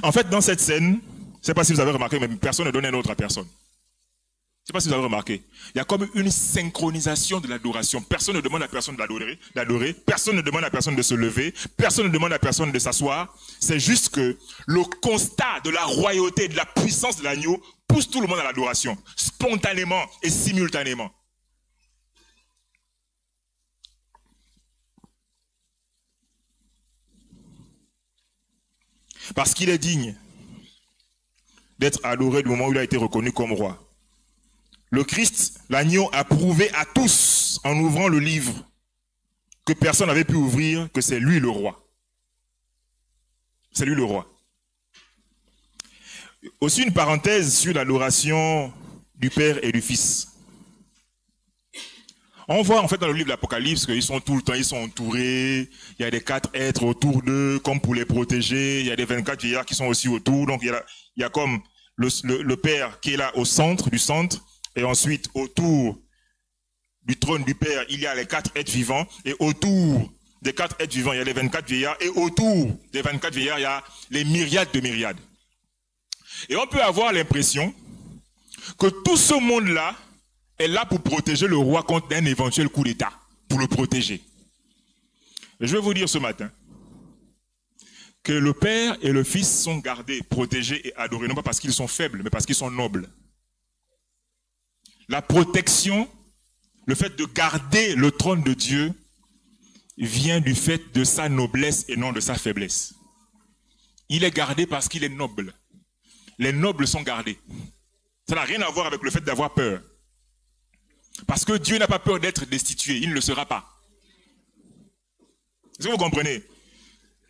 En fait, dans cette scène, je ne sais pas si vous avez remarqué, mais personne ne donne un ordre à personne. Je ne sais pas si vous avez remarqué. Il y a comme une synchronisation de l'adoration. Personne ne demande à personne d'adorer. Personne ne demande à personne de se lever. Personne ne demande à personne de s'asseoir. C'est juste que le constat de la royauté et de la puissance de l'agneau pousse tout le monde à l'adoration, spontanément et simultanément. Parce qu'il est digne d'être adoré du moment où il a été reconnu comme roi. Le Christ, l'agneau, a prouvé à tous, en ouvrant le livre, que personne n'avait pu ouvrir, que c'est lui le roi. C'est lui le roi. Aussi une parenthèse sur l'adoration du Père et du Fils. On voit en fait dans le livre de l'Apocalypse qu'ils sont tout le temps, ils sont entourés, il y a des 4 êtres autour d'eux, comme pour les protéger, il y a des 24 vieillards qui sont aussi autour, donc il y a comme le Père qui est là au centre du centre, et ensuite autour du trône du Père, il y a les 4 êtres vivants, et autour des 4 êtres vivants, il y a les 24 vieillards, et autour des 24 vieillards, il y a les myriades de myriades. Et on peut avoir l'impression que tout ce monde-là est là pour protéger le roi contre un éventuel coup d'État, pour le protéger. Et je vais vous dire ce matin que le Père et le Fils sont gardés, protégés et adorés, non pas parce qu'ils sont faibles, mais parce qu'ils sont nobles. La protection, le fait de garder le trône de Dieu, vient du fait de sa noblesse et non de sa faiblesse. Il est gardé parce qu'il est noble. Les nobles sont gardés. Ça n'a rien à voir avec le fait d'avoir peur. Parce que Dieu n'a pas peur d'être destitué, il ne le sera pas. Est-ce que vous comprenez?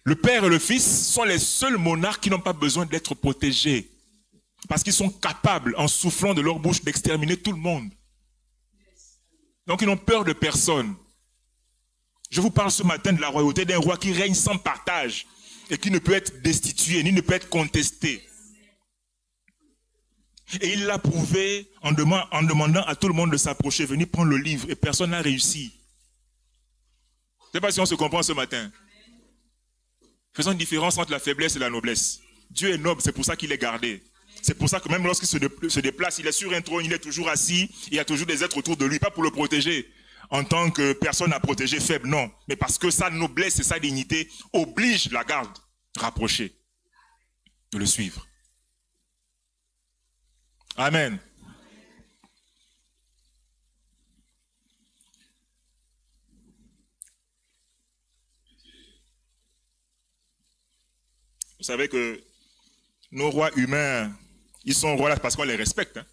Le Père et le Fils sont les seuls monarques qui n'ont pas besoin d'être protégés. Parce qu'ils sont capables, en soufflant de leur bouche, d'exterminer tout le monde. Donc ils n'ont peur de personne. Je vous parle ce matin de la royauté d'un roi qui règne sans partage et qui ne peut être destitué, ni ne peut être contesté. Et il l'a prouvé en demandant à tout le monde de s'approcher, venir prendre le livre, et personne n'a réussi. Je ne sais pas si on se comprend ce matin. Faisons une différence entre la faiblesse et la noblesse. Dieu est noble, c'est pour ça qu'il est gardé. C'est pour ça que même lorsqu'il se déplace, il est sur un trône, il est toujours assis, il y a toujours des êtres autour de lui, pas pour le protéger en tant que personne à protéger faible, non. Mais parce que sa noblesse et sa dignité obligent la garde rapprochée de le suivre. Amen. Vous savez que nos rois humains, ils sont rois là parce qu'on les respecte. Hein?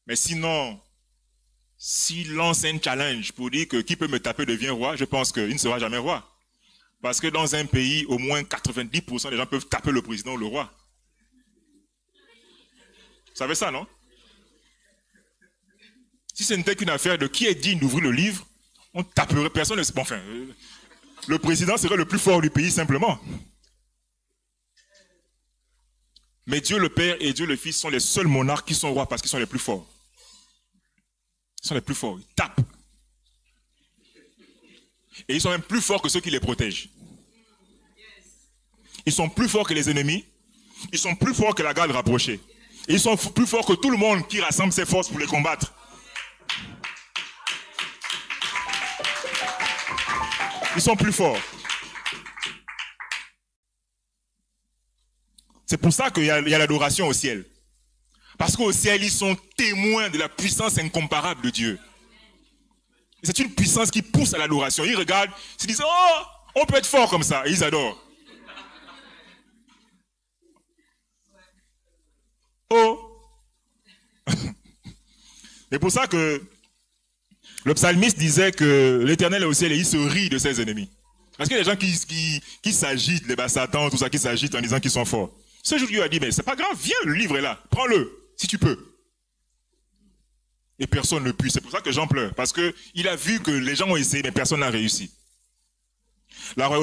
Mais sinon, s'il lance un challenge pour dire que qui peut me taper devient roi, je pense qu'il ne sera jamais roi. Parce que dans un pays, au moins 90% des gens peuvent taper le président ou le roi. Vous savez ça, non? Si ce n'était qu'une affaire de qui est digne d'ouvrir le livre, on taperait personne. Bon, enfin, le président serait le plus fort du pays simplement. Mais Dieu le Père et Dieu le Fils sont les seuls monarques qui sont rois parce qu'ils sont les plus forts. Ils sont les plus forts, ils tapent. Et ils sont même plus forts que ceux qui les protègent. Ils sont plus forts que les ennemis. Ils sont plus forts que la garde rapprochée. Et ils sont plus forts que tout le monde qui rassemble ses forces pour les combattre. Ils sont plus forts. C'est pour ça qu'il y a l'adoration au ciel. Parce qu'au ciel, ils sont témoins de la puissance incomparable de Dieu. C'est une puissance qui pousse à l'adoration. Ils regardent, ils se disent, oh, on peut être fort comme ça. Et ils adorent. Oh. C'est pour ça que le psalmiste disait que l'Éternel est au ciel et il se rit de ses ennemis. Parce qu'il y a des gens qui s'agitent, les Bassatans, tout ça, qui s'agitent en disant qu'ils sont forts. Ce jour, Dieu a dit, mais c'est pas grave, viens, le livre est là, prends-le, si tu peux. Et personne ne peut. C'est pour ça que Jean pleure, parce qu'il a vu que les gens ont essayé, mais personne n'a réussi. La